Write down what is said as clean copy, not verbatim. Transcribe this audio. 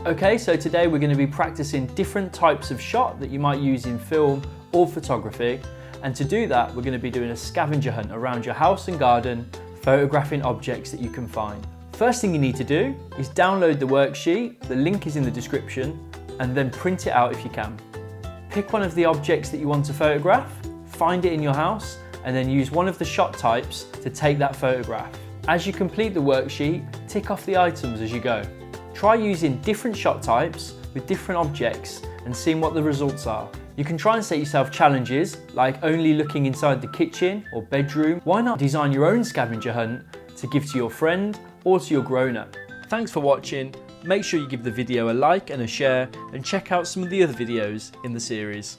Okay, so today we're going to be practicing different types of shot that you might use in film or photography. And to do that, we're going to be doing a scavenger hunt around your house and garden, photographing objects that you can find. First thing you need to do is download the worksheet, the link is in the description, and then print it out if you can. Pick one of the objects that you want to photograph, find it in your house, and then use one of the shot types to take that photograph. As you complete the worksheet, tick off the items as you go. Try using different shot types with different objects and seeing what the results are. You can try and set yourself challenges like only looking inside the kitchen or bedroom. Why not design your own scavenger hunt to give to your friend or to your grown-up? Thanks for watching. Make sure you give the video a like and a share and check out some of the other videos in the series.